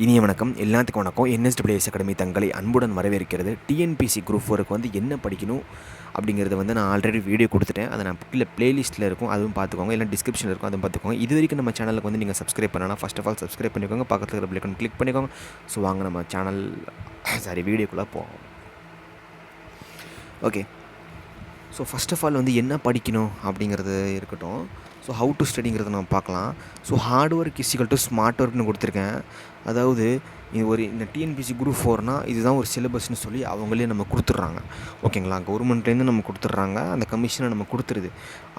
இனிய வணக்கம். எல்லாத்துக்கும் வணக்கம். NSWE அகாடமி தங்களை அன்புடன் வரவேற்கிறது. டிஎன்பிசி குரூப் 4க்கு வந்து என்ன படிக்கணும் அப்படிங்கிறத வந்து நான் ஆல்ரெடி வீடியோ கொடுத்துட்டேன். அதை நான் கீழே ப்ளேலிஸ்ட்டில் இருக்கும், அதுவும் பார்த்துக்கோங்க. இல்லை டிஸ்கிரிப்ஷனில் இருக்கும், அதுவும் பார்த்துக்கோங்க. இது வரைக்கும் நம்ம சேனலுக்கு வந்து நீங்கள் சப்ஸ்கிரைப் பண்ணலாம். ஃபர்ஸ்ட் ஆஃப் ஆல் சப்ஸ்கிரைப் பண்ணிக்கோங்க, பக்கத்தில் இருக்கிற பெல் ஐகான் கிளிக் பண்ணிக்கோங்க. ஸோ வாங்க நம்ம சேனல் வீடியோக்குள்ளே போவோம். Okay, so first of all வந்து என்ன படிக்கணும் அப்படிங்கிறது இருக்கட்டும். ஸோ ஹவு டு ஸ்டடிங்கிறத நம்ம பார்க்கலாம். So hard work is equal to smart ஒர்க்னு கொடுத்துருக்கேன். அதாவது இந்த டிஎன்பிசி குரூப் 4னா இதுதான் ஒரு சிலபஸ்ன்னு சொல்லி அவங்களே நம்ம கொடுத்துட்றாங்க. ஓகேங்களா, கவர்மெண்ட்லேருந்து நம்ம கொடுத்துட்றாங்க, அந்த கமிஷனை நம்ம கொடுத்துருது.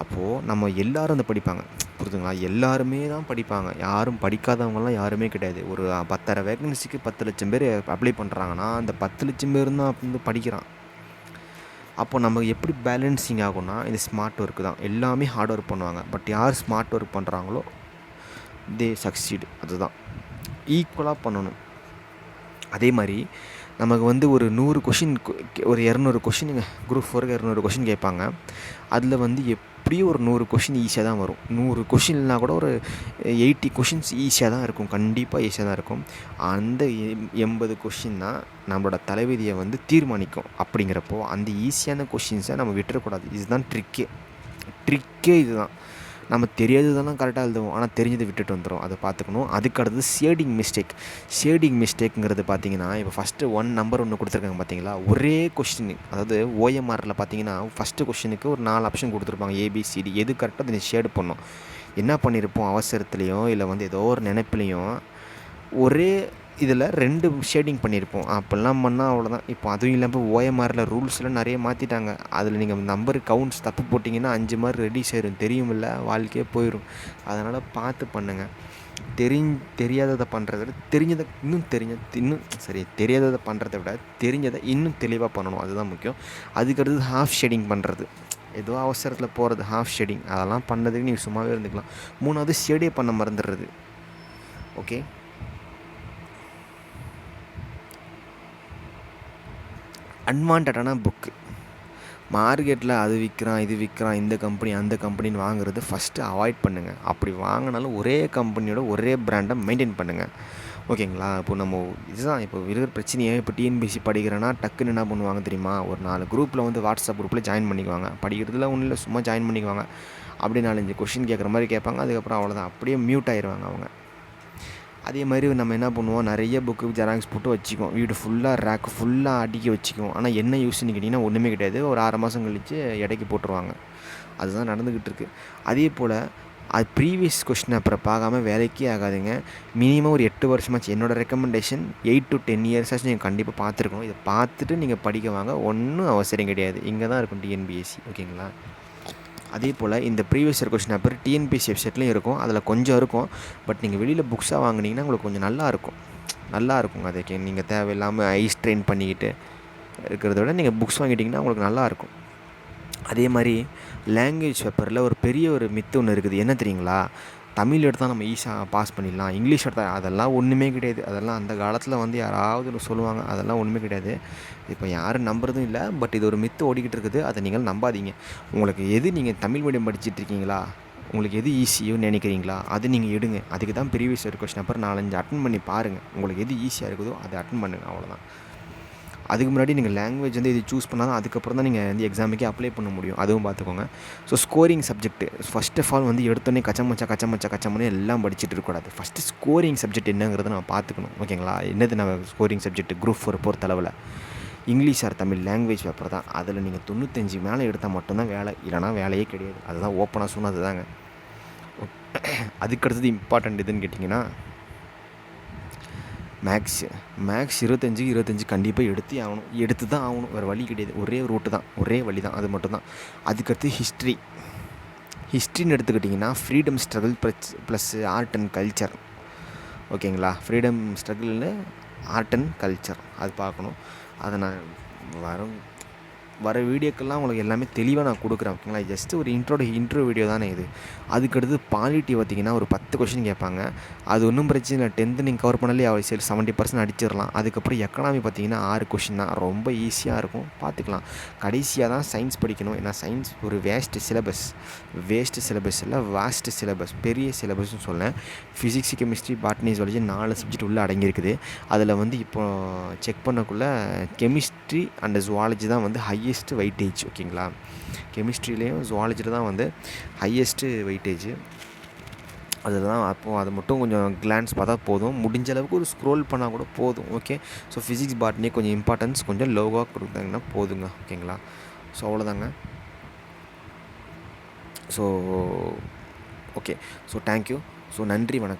அப்போது நம்ம எல்லோரும் அதை படிப்பாங்க, புரியுதுங்களா? எல்லாருமே தான் படிப்பாங்க, யாரும் படிக்காதவங்கலாம் யாருமே கிடையாது. ஒரு 10,000 வேகன்சிக்கு 10 லட்சம் பேர் அப்ளை பண்ணுறாங்கன்னா அந்த 10 லட்சம் பேர் தான் வந்து படிக்கிறான். அப்போ நம்ம எப்படி பேலன்சிங் ஆகும்னா இந்த ஸ்மார்ட் ஒர்க்கு தான். எல்லாமே ஹார்ட் ஒர்க் பண்ணுவாங்க, பட் யார் ஸ்மார்ட் ஒர்க் பண்ணுறாங்களோ தே சக்சீடு. அதுதான் ஈக்குவலாக பண்ணணும். அதே மாதிரி நமக்கு வந்து ஒரு 100 கொஷின், ஒரு 200 கொஷினுங்க குரூப் 4க்கு 200 கொஷின் கேட்பாங்க. அதில் வந்து எப்படியும் ஒரு 100 கொஷின் ஈஸியாக தான் வரும். 100 கொஷின்னா கூட ஒரு 80 கொஷின்ஸ் ஈஸியாக தான் இருக்கும், கண்டிப்பாக ஈஸியாக தான் இருக்கும். அந்த 80 கொஷின் தான் நம்மளோட தலைவிதியை வந்து தீர்மானிக்கும். அப்படிங்கிறப்போ அந்த ஈஸியான கொஷின்ஸை நம்ம விட்டுறக்கூடாது. இதுதான் ட்ரிக்கே இதுதான். நம்ம தெரியாததெல்லாம் கரெக்டாக எழுதுவோம், ஆனால் தெரிஞ்சதை விட்டுட்டு வந்துடும். அதை பார்த்துக்கணும். அதுக்கு அடுத்தது ஷேடிங் மிஸ்டேக்குங்கிறது பார்த்தீங்கன்னா, இப்போ ஃபஸ்ட்டு நம்பர் ஒன்று கொடுத்துருக்காங்க பார்த்தீங்களா, ஒரே கொஸ்டின். அதாவது ஓஎம்ஆரில் பார்த்தீங்கன்னா ஃபஸ்ட்டு கொஸ்டினுக்கு ஒரு 4 ஆப்ஷன் கொடுத்துருப்பாங்க, ஏபிசிடி. எது கரெக்டாக அதை ஷேடு பண்ணணும். என்ன பண்ணியிருப்போம், அவசரத்துலேயும் இல்லை வந்து ஏதோ ஒரு நினைப்புலையும் ஒரே இதில் 2 ஷேடிங் பண்ணியிருப்போம். அப்படிலாம் பண்ணால் அவ்வளோதான். இப்போ அதுவும் இல்லாமல் ஓஎம்ஆரில் ரூல்ஸ்லாம் நிறைய மாற்றிட்டாங்க. அதில் நீங்கள் நம்பர் கவுண்ட்ஸ் தப்பு போட்டிங்கன்னா 5 மார்க் ரெடியூஸ் ஆயிரும். தெரியுமில்ல, வாழ்க்கையே போயிடும். அதனால் பார்த்து பண்ணுங்கள். தெரியாததை பண்ணுறத விட தெரிஞ்சதை தெரியாததை பண்ணுறத விட தெரிஞ்சதை இன்னும் தெளிவாக பண்ணணும். அதுதான் முக்கியம். அதுக்கடுத்து ஹாஃப் ஷேடிங் பண்ணுறது, ஏதோ அவசரத்தில் போகிறது ஹாஃப் ஷேடிங். அதெல்லாம் பண்ணதுக்கு நீங்கள் சும்மாவே இருந்துக்கலாம். 3வது ஷேடே பண்ண மறந்துடுறது. ஓகே, அன்வான்டான புக்கு மார்க்கெட்டில் அது விற்கிறான், இது விற்கிறான், இந்த கம்பெனி அந்த கம்பெனின்னு வாங்குறது ஃபஸ்ட்டு அவாய்ட் பண்ணுங்கள். அப்படி வாங்கினாலும் ஒரே கம்பெனியோட ஒரே பிராண்டை மெயின்டைன் பண்ணுங்கள். ஓகேங்களா? இப்போ நம்ம இதுதான் இப்போ இருக்கிற பிரச்சனையே. இப்போ டிஎன்பிசி படிக்கிறேன்னா டக்குன்னு என்ன பண்ணுவாங்க தெரியுமா, ஒரு 4 குரூப்பில் வந்து வாட்ஸ்அப் குரூப்பில் ஜாயின் பண்ணிக்குவாங்க. படிக்கிறதுல ஒன்றும் இல்லை, சும்மா ஜாயின் பண்ணிக்குவாங்க. அப்படி 4-5 கொஷின் கேட்குற மாதிரி கேட்பாங்க. அதுக்கப்புறம் அவ்வளோதான், அப்படியே மியூட் ஆயிடுவாங்க அவங்க. அதே மாதிரி நம்ம என்ன பண்ணுவோம், நிறைய புக்கு ஜெராக்ஸ் போட்டு வச்சுக்குவோம், வீடு ஃபுல்லாக ரேக்கு ஃபுல்லாக அடுக்கி வச்சுக்குவோம். ஆனால் என்ன யூஸ்ன்னு கேட்டிங்கன்னா ஒன்றுமே கிடையாது. ஒரு 6 மாதம் கழித்து எடைக்கு போட்டுருவாங்க. அதுதான் நடந்துக்கிட்டு இருக்குது. அதே போல் அது ப்ரீவியஸ் கொஸ்டின் அப்புறம் பார்க்காம வேலைக்கே ஆகாதுங்க. மினிமம் ஒரு 8 வருஷமாச்சு. என்னோடய ரெக்கமெண்டேஷன் 8 to 10 இயர்ஸாச்சும் நீங்கள் கண்டிப்பாக பார்த்துருக்கணும். இதை பார்த்துட்டு நீங்கள் படிக்க வாங்க, ஒன்றும் அவசரம் கிடையாது. இங்கே தான் இருக்கும் டிஎன்பிஎஸ்சி. ஓகேங்களா? அதே போல் இந்த previous year question paper TNPSC வெப்சைட்லேயும் இருக்கும், அதில் கொஞ்சம் இருக்கும். பட் நீங்கள் வெளியில் புக்ஸாக வாங்கினீங்கன்னா உங்களுக்கு கொஞ்சம் நல்லா இருக்குங்க. அதுக்கு நீங்கள் தேவையில்லாமல் ஐஸ் ட்ரெயின் பண்ணிக்கிட்டு இருக்கிறத விட நீங்கள் புக்ஸ் வாங்கிட்டிங்கன்னா உங்களுக்கு நல்லாயிருக்கும். அதே மாதிரி லாங்குவேஜ் பேப்பரில் ஒரு பெரிய ஒரு மித்து ஒன்று இருக்குது. என்ன தெரியுங்களா, தமிழ் எடுத்தால் நம்ம ஈஸியாக பாஸ் பண்ணிடலாம், இங்கிலீஷ் எடுத்தால் அதெல்லாம் ஒன்றுமே கிடையாது. அதெல்லாம் அந்த காலத்தில் வந்து யாராவது சொல்லுவாங்க, அதெல்லாம் ஒன்றுமே கிடையாது. இப்போ யாரும் நம்புறதும் இல்லை. பட் இது ஒரு மித்து ஓடிக்கிட்டு இருக்குது, அதை நீங்கள் நம்பாதீங்க. உங்களுக்கு எது, நீங்கள் தமிழ் மீடியம் படிச்சுட்டு இருக்கீங்களா, உங்களுக்கு எது ஈஸியோன்னு நினைக்கிறீங்களா அது நீங்கள் எடுங்க. அதுக்கு தான் previous year question paper 4-5 attend பண்ணி பாருங்கள். உங்களுக்கு எது ஈஸியாக இருக்குதோ அதை அட்டன் பண்ணுங்கள், அவ்வளோதான். அதுக்கு முன்னாடி நீங்கள் லாங்குவேஜ் வந்து இது சூஸ் பண்ணால் தான் அதுக்கப்புறம் தான் நீங்கள் வந்து எக்ஸாமுக்கே அப்ளை பண்ண முடியும். அதுவும் பார்த்துக்கோங்க. So scoring subject first of all வந்து எடுத்தோடனே கச்சமச்சா எல்லாம் படிச்சுட்டு இருக்கக்கூடாது. ஃபஸ்ட்டு ஸ்கோரிங் சப்ஜெக்ட் என்னங்கிறத நம்ம பார்த்துக்கணும். ஓகேங்களா? என்னது நம்ம ஸ்கோரிங் சப்ஜெக்ட் குரூப் 4 பொறுத்தளவில் English or Tamil language paper தான். அதில் நீங்கள் 95 மேலே எடுத்தால் மட்டும்தான் வேலை, இல்லைனா வேலையே கிடையாது. அதுதான் ஓப்பனாக சொன்னது தாங்க. அதுக்கடுத்தது இம்பார்ட்டண்ட் எதுன்னு கேட்டிங்கன்னா மேக்ஸ் 25 கண்டிப்பாக எடுத்து தான் ஆகணும். வேறு வழி கிடையாது. ஒரே வழி தான், அது மட்டும்தான். அதுக்கடுத்து ஹிஸ்ட்ரின்னு எடுத்துக்கிட்டிங்கன்னா freedom struggle plus art and culture. ஓகேங்களா? ஃப்ரீடம் ஸ்ட்ரகிள்னு ஆர்ட் அண்ட் கல்ச்சர் அது பார்க்கணும். அதை நான் வர வீடியோக்கெல்லாம் உங்களுக்கு எல்லாமே தெளிவாக நான் கொடுக்குறேன், ஓகேங்களா. ஜஸ்ட்டு ஒரு இன்ட்ரோ வீடியோ தானே இது. அதுக்கடுத்து பாலிட்டி பார்த்திங்கன்னா ஒரு 10 கொஷின் கேட்பாங்க. அது ஒன்றும் பிரச்சனை இல்லை, 10th நீங்கள் கவர் பண்ணாலே சரி 70% அடிச்சிடலாம். அதுக்கப்புறம் எக்கனாமி பார்த்திங்கன்னா 6 கொஷின் தான், ரொம்ப ஈஸியாக இருக்கும், பார்த்துக்கலாம். கடைசியாக தான் சயின்ஸ் படிக்கணும். ஏன்னா சயின்ஸ் ஒரு வேஸ்ட்டு சிலபஸ் இல்லை, வாஸ்ட்டு சிலபஸ், பெரிய சிலபஸ்ன்னு சொல்லேன். Physics, chemistry, botany, zoology 4 subject உள்ளே அடங்கியிருக்குது. அதில் வந்து இப்போது செக் பண்ணக்குள்ளே கெமிஸ்ட்ரி அண்ட் ஜுவாலஜி தான் வந்து ஹையஸ்ட்டு வெயிட்டேஜ், ஓகேங்களா. கெமிஸ்ட்ரிலேயும் ஜுவாலஜியில் தான் வந்து ஹையஸ்ட்டு வெயிட்டேஜ். அதுதான் அப்போது அதை மட்டும் கொஞ்சம் கிளான்ஸ் பார்த்தா போதும், முடிஞ்ச அளவுக்கு ஒரு ஸ்க்ரோல் பண்ணால் கூட போதும், ஓகே. ஸோ ஃபிசிக்ஸ் பாட்னி கொஞ்சம் இம்பார்ட்டன்ஸ் கொஞ்சம் லோவாக கொடுத்தாங்கன்னா போதுங்க, ஓகேங்களா. ஸோ அவ்வளோதாங்க. So okay, so thank you. So நன்றி, வணக்கம்.